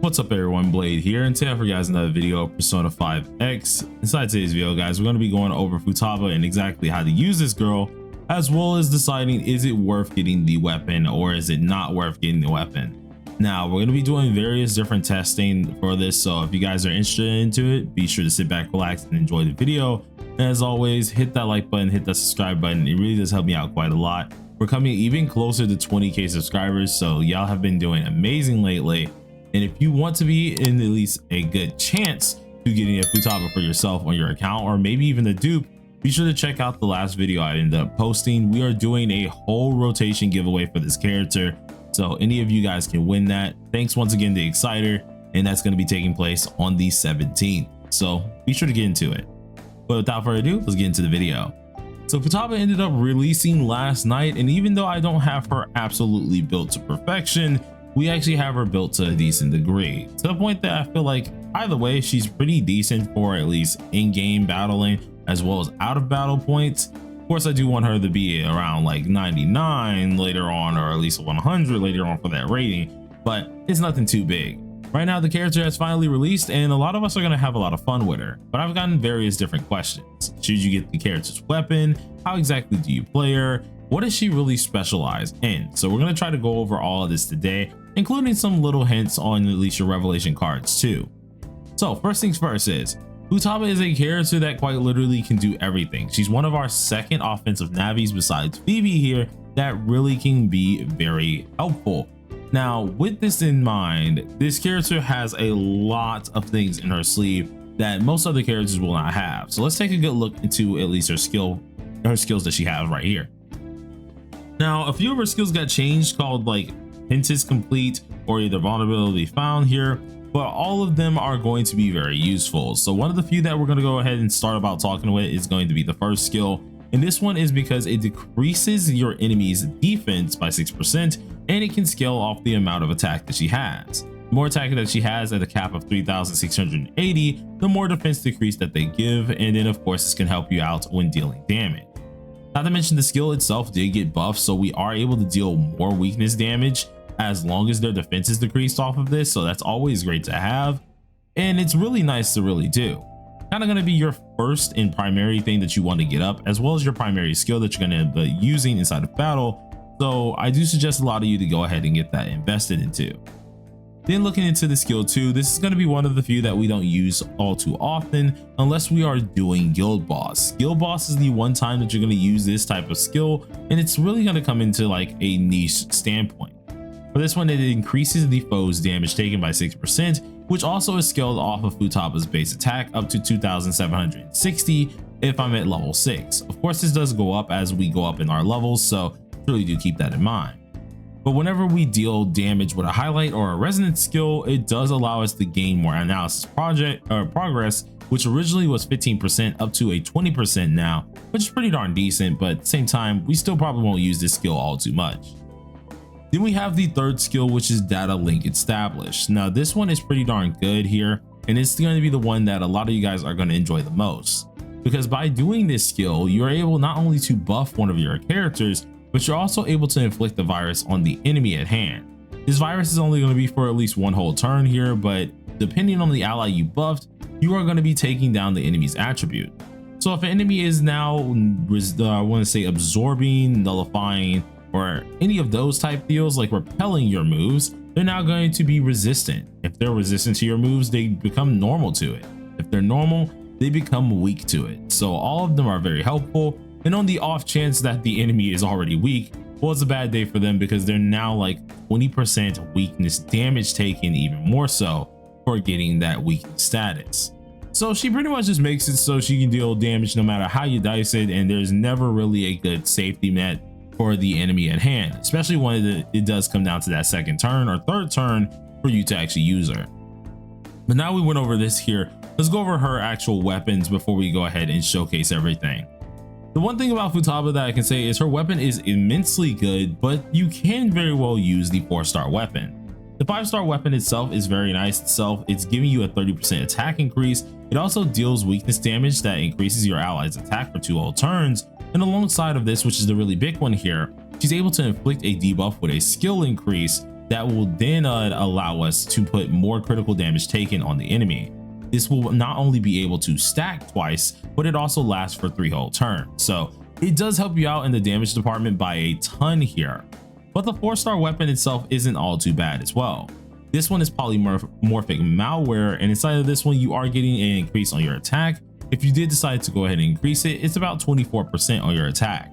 What's up everyone, Blade here, and today for you guys another video of Persona 5X. Inside today's video guys, we're going to be going over Futaba and exactly how to use this girl, as well as deciding is it worth getting the weapon or is it not worth getting the weapon. Now we're going to be doing various different testing for this, so if you guys are interested into it, be sure to sit back, relax, and enjoy the video. And as always, hit that like button, hit that subscribe button. It really does help me out quite a lot. We're coming even closer to 20k subscribers, so y'all have been doing amazing lately. And if you want to be in at least a good chance to getting a Futaba for yourself on your account, or maybe even a dupe, be sure to check out the last video I ended up posting. We are doing a whole rotation giveaway for this character, so any of you guys can win that. Thanks once again to Exciter, and that's going to be taking place on the 17th, so be sure to get into it. But without further ado, let's get into the video. So Futaba ended up releasing last night, and even though I don't have her absolutely built to perfection, we actually have her built to a decent degree, to the point that I feel like either way she's pretty decent for at least in-game battling as well as out of battle points. Of course I do want her to be around like 99 later on, or at least 100 later on for that rating, but it's nothing too big. Right now the character has finally released and a lot of us are going to have a lot of fun with her, but I've gotten various different questions. Should you get the character's weapon? How exactly do you play her? What does she really specialize in? So we're going to try to go over all of this today, including some little hints on at least your revelation cards too. So first things first is, Futaba is a character that quite literally can do everything. She's one of our second offensive navies besides Phoebe here that really can be very helpful. Now with this in mind, this character has a lot of things in her sleeve that most other characters will not have. So let's take a good look into at least her skills that she has right here. Now a few of her skills got changed, called like hint is complete or either vulnerability found here, but all of them are going to be very useful. So one of the few that we're going to go ahead and start about talking with is going to be the first skill, and this one is because it decreases your enemy's defense by 6% and it can scale off the amount of attack that she has. The more attack that she has at a cap of 3,680, the more defense decrease that they give, and then of course this can help you out when dealing damage. Not to mention the skill itself did get buffed, so we are able to deal more weakness damage as long as their defense is decreased off of this, so that's always great to have, and it's really nice to really do. Kind of going to be your first and primary thing that you want to get up, as well as your primary skill that you're going to be using inside of battle, so I do suggest a lot of you to go ahead and get that invested into. Then looking into the skill 2, this is going to be one of the few that we don't use all too often unless we are doing Guild Boss. Guild Boss is the one time that you're going to use this type of skill, and it's really going to come into like a niche standpoint. For this one, it increases the foe's damage taken by 6%, which also is scaled off of Futaba's base attack up to 2,760 if I'm at level 6. Of course, this does go up as we go up in our levels, so really do keep that in mind. But whenever we deal damage with a highlight or a resonance skill, it does allow us to gain more analysis progress, which originally was 15% up to a 20% now, which is pretty darn decent, but at the same time, we still probably won't use this skill all too much. Then we have the third skill, which is Data Link Established. Now this one is pretty darn good here, and it's going to be the one that a lot of you guys are going to enjoy the most, because by doing this skill, you're able not only to buff one of your characters, but you're also able to inflict the virus on the enemy at hand. This virus is only going to be for at least one whole turn here, but depending on the ally you buffed, you are going to be taking down the enemy's attribute. So if an enemy is now, I want to say absorbing, nullifying, or any of those type deals like repelling your moves, they're now going to be resistant. If they're resistant to your moves, they become normal to it. If they're normal, they become weak to it. So all of them are very helpful. And on the off chance that the enemy is already weak, well, it's a bad day for them because they're now like 20% weakness damage taken, even more so for getting that weakness status. So she pretty much just makes it so she can deal damage no matter how you dice it, and there's never really a good safety net for the enemy at hand, especially when it does come down to that second turn or third turn for you to actually use her. But now we went over this here, let's go over her actual weapons before we go ahead and showcase everything. The one thing about Futaba that I can say is her weapon is immensely good, but you can very well use the 4-star weapon. The 5-star weapon itself is very nice itself. It's giving you a 30% attack increase. It also deals weakness damage that increases your allies attack for 2 whole turns. And alongside of this, which is the really big one here, she's able to inflict a debuff with a skill increase that will then allow us to put more critical damage taken on the enemy. This will not only be able to stack twice, but it also lasts for 3 whole turns. So it does help you out in the damage department by a ton here. But the 4-star weapon itself isn't all too bad as well. This one is polymorphic malware, and inside of this one you are getting an increase on your attack. If you did decide to go ahead and increase it, it's about 24% on your attack.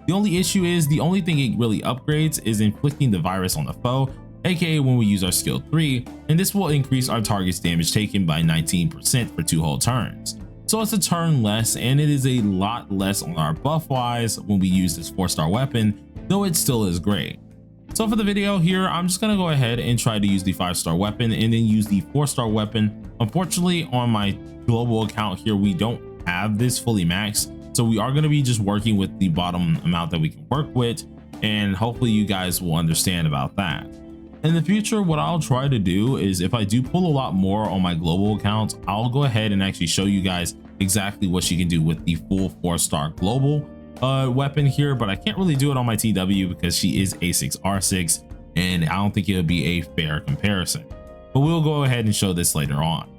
The only issue is the only thing it really upgrades is inflicting the virus on the foe, aka when we use our skill 3, and this will increase our target's damage taken by 19% for 2 whole turns. So it's a turn less, and it is a lot less on our buff wise when we use this 4-star weapon, though it still is great. So for the video here, I'm just gonna go ahead and try to use the 5-star weapon and then use the 4-star weapon. Unfortunately, on my global account here, we don't have this fully maxed, so we are going to be just working with the bottom amount that we can work with, and hopefully you guys will understand about that. In the future, what I'll try to do is if I do pull a lot more on my global accounts, I'll go ahead and actually show you guys exactly what she can do with the full 4-star global weapon here, but I can't really do it on my TW because she is A6R6, and I don't think it'll be a fair comparison, but we'll go ahead and show this later on.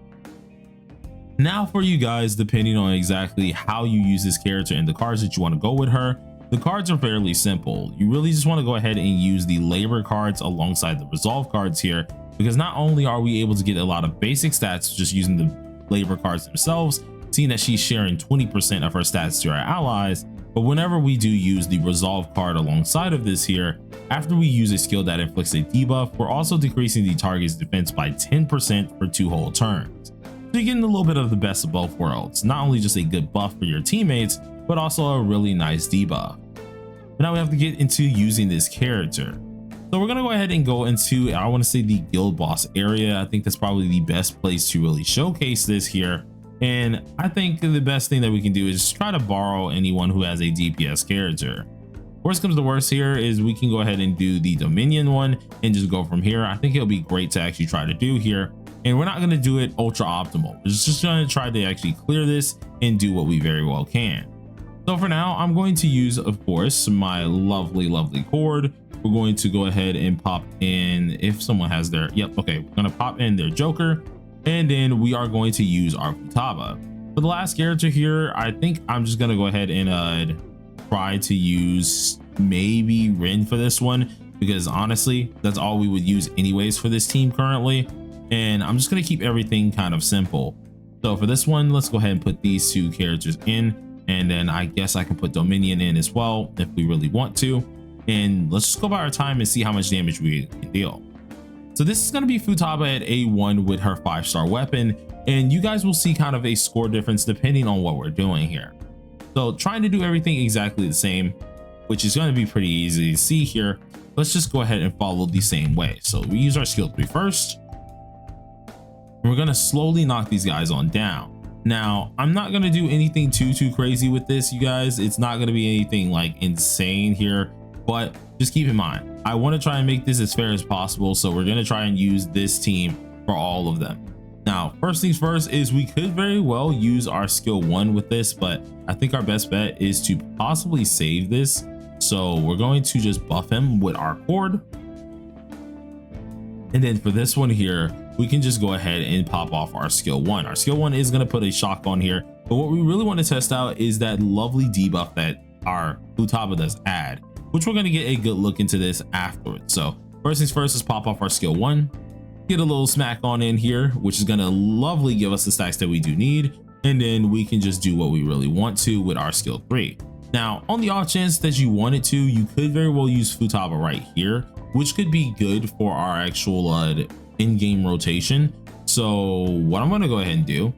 Now for you guys, depending on exactly how you use this character and the cards that you want to go with her, the cards are fairly simple. You really just want to go ahead and use the labor cards alongside the resolve cards here, because not only are we able to get a lot of basic stats just using the labor cards themselves, seeing that she's sharing 20% of her stats to our allies, but whenever we do use the resolve card alongside of this here, after we use a skill that inflicts a debuff, we're also decreasing the target's defense by 10% for 2 whole turns. So you're getting a little bit of the best of both worlds, not only just a good buff for your teammates, but also a really nice debuff. But now we have to get into using this character. So we're gonna go ahead and go into, I want to say, the guild boss area. I think that's probably the best place to really showcase this here. And I think the best thing that we can do is just try to borrow anyone who has a DPS character. Worst comes to worst here is we can go ahead and do the Dominion one and just go from here. I think it'll be great to actually try to do here. And we're not going to do it ultra optimal. We're just going to try to actually clear this and do what we very well can. So for now, I'm going to use, of course, my lovely cord. We're going to go ahead and pop in, if someone has their, okay, we're going to pop in their Joker. And then we are going to use our Futaba. For the last character here, I think I'm just going to go ahead and try to use maybe Rin for this one, because honestly, that's all we would use anyways for this team currently. And I'm just going to keep everything kind of simple. So for this one, let's go ahead and put these 2 characters in. And then I guess I can put Dominion in as well if we really want to. And let's just go by our time and see how much damage we can deal. So this is going to be Futaba at A1 with her 5-star weapon, and you guys will see kind of a score difference depending on what we're doing here. So trying to do everything exactly the same, which is going to be pretty easy to see here. Let's just go ahead and follow the same way. So we use our skill 3 first, and we're going to slowly knock these guys on down. Now, I'm not going to do anything too crazy with this, you guys. It's not going to be anything like insane here, but just keep in mind, I want to try and make this as fair as possible. So we're going to try and use this team for all of them. Now, first things first is we could very well use our skill 1 with this, but I think our best bet is to possibly save this. So we're going to just buff him with our cord. And then for this one here, we can just go ahead and pop off our skill 1. Our skill 1 is going to put a shock on here, but what we really want to test out is that lovely debuff that our Futaba does add, which we're going to get a good look into this afterwards. So first things first, let's pop off our skill 1, get a little smack on in here, which is going to lovely give us the stacks that we do need. And then we can just do what we really want to with our skill 3. Now, on the off chance that you wanted to, you could very well use Futaba right here, which could be good for our actual in-game rotation. So what I'm going to go ahead and do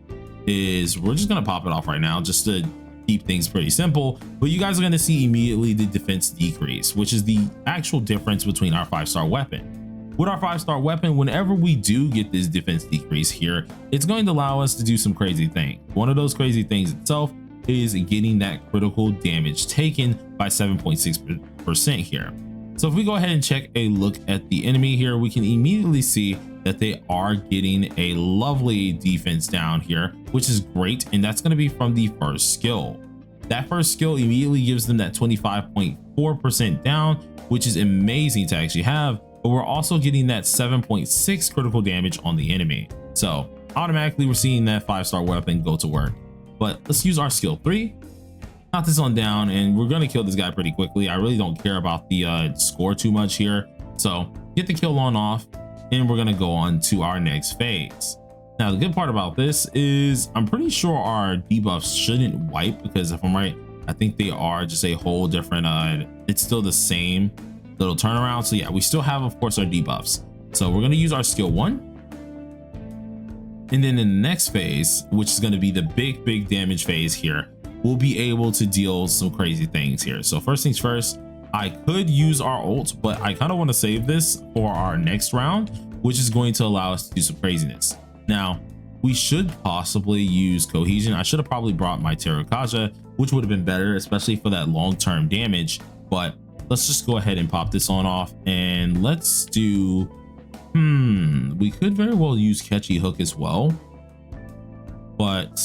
is we're just going to pop it off right now just to keep things pretty simple. But you guys are going to see immediately the defense decrease, which is the actual difference between our 5-star weapon. With our 5-star weapon, whenever we do get this defense decrease here, it's going to allow us to do some crazy things. One of those crazy things itself is getting that critical damage taken by 7.6% here. So if we go ahead and check a look at the enemy here, we can immediately see that they are getting a lovely defense down here, which is great. And that's going to be from the first skill. That first skill immediately gives them that 25.4% down, which is amazing to actually have. but we're also getting that 7.6 critical damage on the enemy. So automatically we're seeing that 5-star weapon go to work. But let's use our skill 3, knock this on down, and we're going to kill this guy pretty quickly. I really don't care about the score too much here. So get the kill on off, and we're going to go on to our next phase. Now, the good part about this is I'm pretty sure our debuffs shouldn't wipe, because if I'm right, I think they are just a whole different, it's still the same little turnaround. So yeah, we still have, of course, our debuffs. So we're going to use our skill 1. And then in the next phase, which is going to be the big damage phase here, we'll be able to deal some crazy things here. So first things first, I could use our ult, but I kind of want to save this for our next round, which is going to allow us to do some craziness. Now, we should possibly use cohesion. I should have probably brought my Terrakaja, which would have been better, especially for that long-term damage. But let's just go ahead and pop this on off, and let's do, we could very well use Catchy Hook as well, but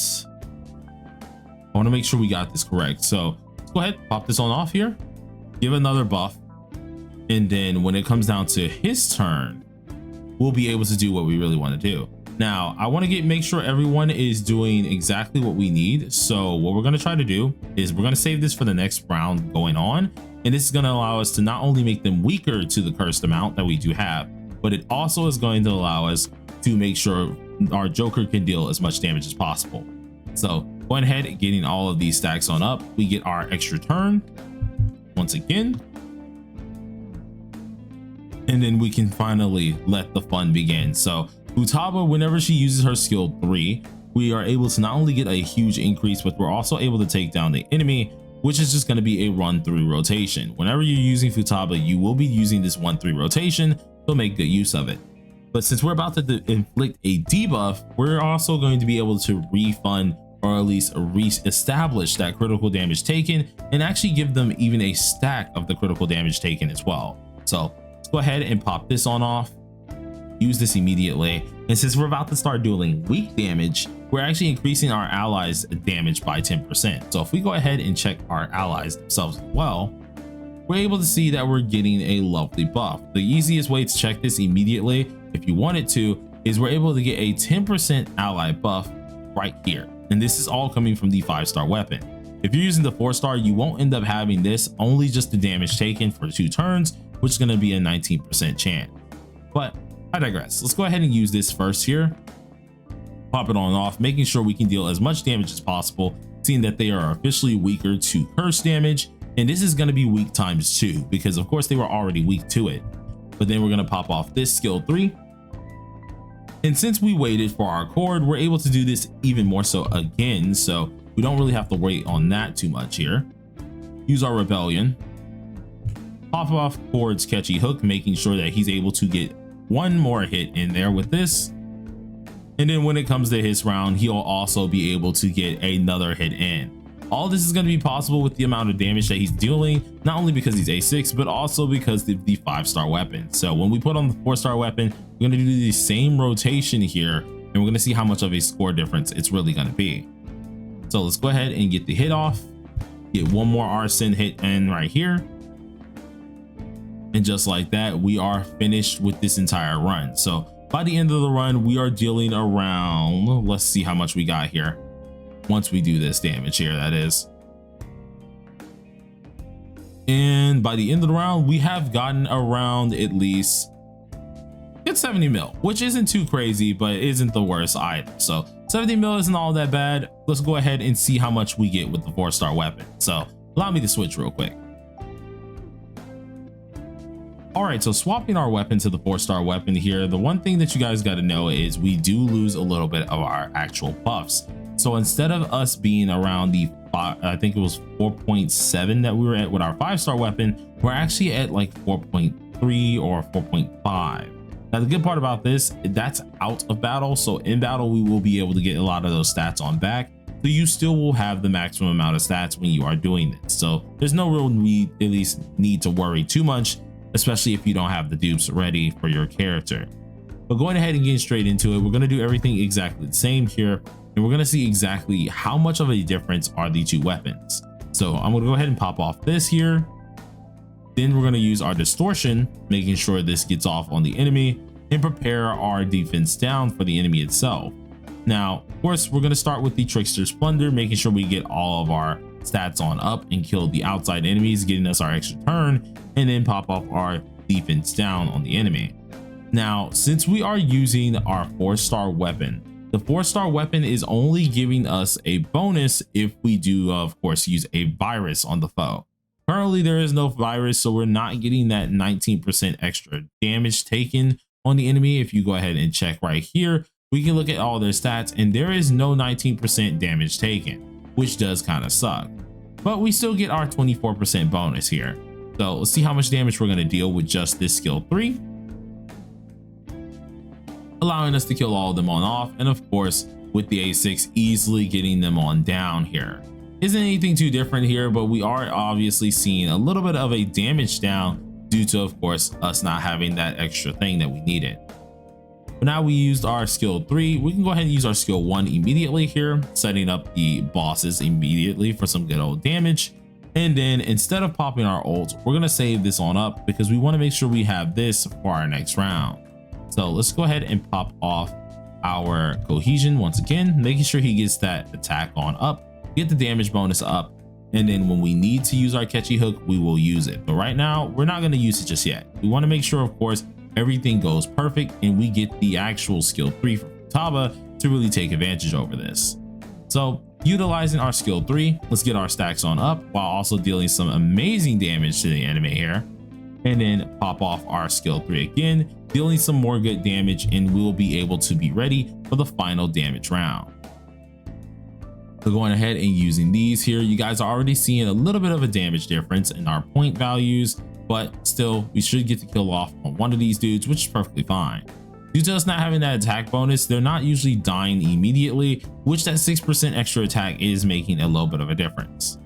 I want to make sure we got this correct. So let's go ahead, pop this on off here, give another buff, and then when it comes down to his turn, we'll be able to do what we really want to do. Now, I want to make sure everyone is doing exactly what we need. So what we're going to try to do is we're going to save this for the next round going on. And this is going to allow us to not only make them weaker to the cursed amount that we do have, but it also is going to allow us to make sure our Joker can deal as much damage as possible. So going ahead and getting all of these stacks on up, we get our extra turn once again. And then we can finally let the fun begin. So Futaba, whenever she uses her skill 3, we are able to not only get a huge increase, but we're also able to take down the enemy, which is just going to be a run-through rotation. Whenever you're using Futaba, you will be using this 1-3 rotation, so make good use of it. But since we're about to inflict a debuff, we're also going to be able to refund, or at least re-establish that critical damage taken, and actually give them even a stack of the critical damage taken as well. So let's go ahead and pop this on off, use this immediately. And since we're about to start dealing weak damage, we're actually increasing our allies damage by 10%. So if we go ahead and check our allies themselves as well, we're able to see that we're getting a lovely buff. The easiest way to check this immediately, if you wanted to, is we're able to get a 10% ally buff right here. And this is all coming from the 5-star weapon. If you're using the 4-star, you won't end up having this, only just the damage taken for 2 turns, which is going to be a 19% chance. But I digress. Let's go ahead and use this first here. Pop it on and off, making sure we can deal as much damage as possible, seeing that they are officially weaker to curse damage. And this is going to be weak times 2, because of course they were already weak to it. But then we're going to pop off this skill 3. And since we waited for our cord, we're able to do this even more so again. So we don't really have to wait on that too much here. Use our rebellion. Pop off Cord's Catchy Hook, making sure that he's able to get one more hit in there with this. And then when it comes to his round, he'll also be able to get another hit in. All this is going to be possible with the amount of damage that he's dealing, not only because he's A6, but also because of the 5-star weapon. So when we put on the 4-star weapon, we're going to do the same rotation here, and we're going to see how much of a score difference it's really going to be. So let's go ahead and get the hit off, get one more arson hit in right here. And just like that, we are finished with this entire run. So by the end of the run, we are dealing around, let's see how much we got here. Once we do this damage here, that is. And by the end of the round, we have gotten around at least good 70 mil, which isn't too crazy, but isn't the worst either. So 70 mil isn't all that bad. Let's go ahead and see how much we get with the 4-star weapon. So allow me to switch real quick. All right, so swapping our weapon to the 4-star weapon here, the one thing that you guys got to know is we do lose a little bit of our actual buffs. So instead of us being around the, I think it was 4.7 that we were at with our 5-star weapon, we're actually at like 4.3 or 4.5. Now the good part about this, that's out of battle. So in battle, we will be able to get a lot of those stats on back. So you still will have the maximum amount of stats when you are doing this. So there's no real need, at least need to worry too much, especially if you don't have the dupes ready for your character. But going ahead and getting straight into it, we're going to do everything exactly the same here. And we're going to see exactly how much of a difference are the two weapons. So I'm going to go ahead and pop off this here. Then we're going to use our distortion, making sure this gets off on the enemy, and prepare our defense down for the enemy itself. Now, of course, we're going to start with the Trickster's Plunder, making sure we get all of our stats on up and kill the outside enemies, getting us our extra turn, and then pop off our defense down on the enemy. Now, since we are using our 4-star weapon, the 4-star weapon is only giving us a bonus if we do, of course, use a virus on the foe. Currently, there is no virus, so we're not getting that 19% extra damage taken on the enemy. If you go ahead and check right here, we can look at all their stats, and there is no 19% damage taken, which does kind of suck. But we still get our 24% bonus here. So let's see how much damage we're going to deal with just this skill 3. Allowing us to kill all of them on off, and of course with the A6 easily getting them on down here. Isn't anything too different here, but we are obviously seeing a little bit of a damage down due to, of course, us not having that extra thing that we needed. But now we used our skill 3, we can go ahead and use our skill 1 immediately here, setting up the bosses immediately for some good old damage. And then instead of popping our ult, we're going to save this on up because we want to make sure we have this for our next round. So let's go ahead and pop off our cohesion once again, making sure he gets that attack on up, get the damage bonus up, and then when we need to use our catchy hook, we will use it. But right now, we're not going to use it just yet. We want to make sure, of course, everything goes perfect and we get the actual skill 3 for FUTABA to really take advantage over this. So utilizing our skill 3, let's get our stacks on up while also dealing some amazing damage to the enemy here. And then pop off our skill 3 again, dealing some more good damage, and we'll be able to be ready for the final damage round. So going ahead and using these here, you guys are already seeing a little bit of a damage difference in our point values, but still we should get the kill off on one of these dudes, which is perfectly fine. Due to us not having that attack bonus, they're not usually dying immediately, which that 6% extra attack is making a little bit of a difference.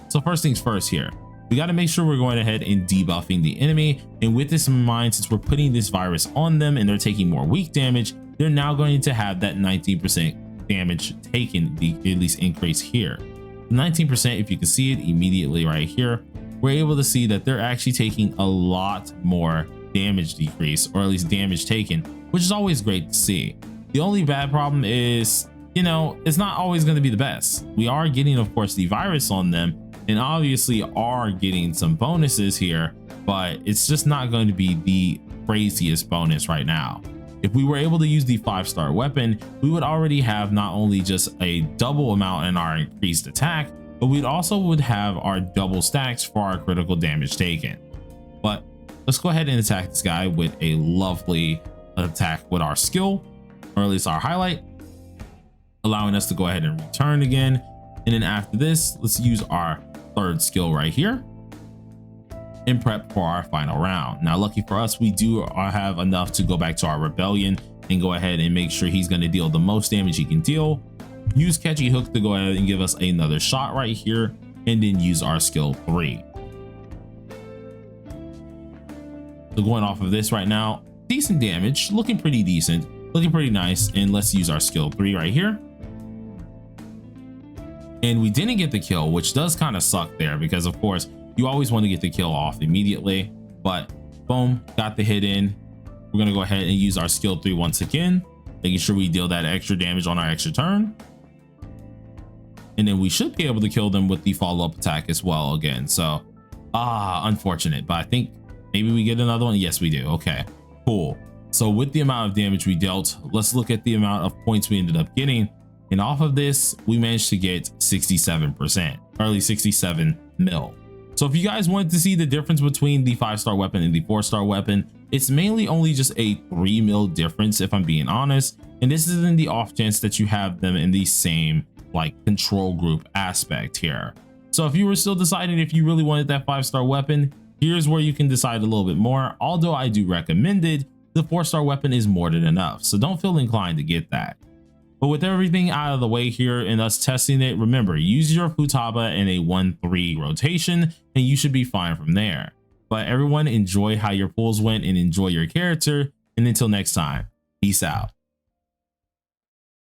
So first things first here, we got to make sure we're going ahead and debuffing the enemy. And with this in mind, since we're putting this virus on them and they're taking more weak damage, they're now going to have that 19% damage taken, the at least increase here. 19%, if you can see it immediately right here, we're able to see that they're actually taking a lot more damage decrease, or at least damage taken, which is always great to see. The only bad problem is, you know, it's not always going to be the best. We are getting, of course, the virus on them, and obviously are getting some bonuses here, but it's just not going to be the craziest bonus right now. If we were able to use the 5-star weapon, we would already have not only just a double amount in our increased attack, but we'd also would have our double stacks for our critical damage taken. But let's go ahead and attack this guy with a lovely attack with our skill, or at least our highlight, allowing us to go ahead and return again. And then after this, let's use our 3rd skill right here and prep for our final round. Now, lucky for us, we do have enough to go back to our rebellion and go ahead and make sure he's going to deal the most damage he can deal. Use catchy hook to go ahead and give us another shot right here, and then use our skill 3. So going off of this right now, decent damage, looking pretty decent, looking pretty nice. And let's use our skill 3 right here. And we didn't get the kill, which does kind of suck there, because of course you always want to get the kill off immediately, but boom, got the hit in. We're going to go ahead and use our skill 3 once again, making sure we deal that extra damage on our extra turn. And then we should be able to kill them with the follow-up attack as well again. So unfortunate, but I think maybe we get another one. Yes, we do. Okay, cool. So with the amount of damage we dealt, let's look at the amount of points we ended up getting. And off of this, we managed to get 67%, or at least 67 mil. So if you guys wanted to see the difference between the 5-star weapon and the 4-star weapon, it's mainly only just a 3 mil difference, if I'm being honest. And this is in the off chance that you have them in the same like control group aspect here. So if you were still deciding if you really wanted that 5-star weapon, here's where you can decide a little bit more. Although I do recommend it, the 4-star weapon is more than enough, so don't feel inclined to get that. But with everything out of the way here and us testing it, remember, use your FUTABA in a 1-3 rotation and you should be fine from there. But everyone, enjoy how your pulls went and enjoy your character. And until next time, peace out.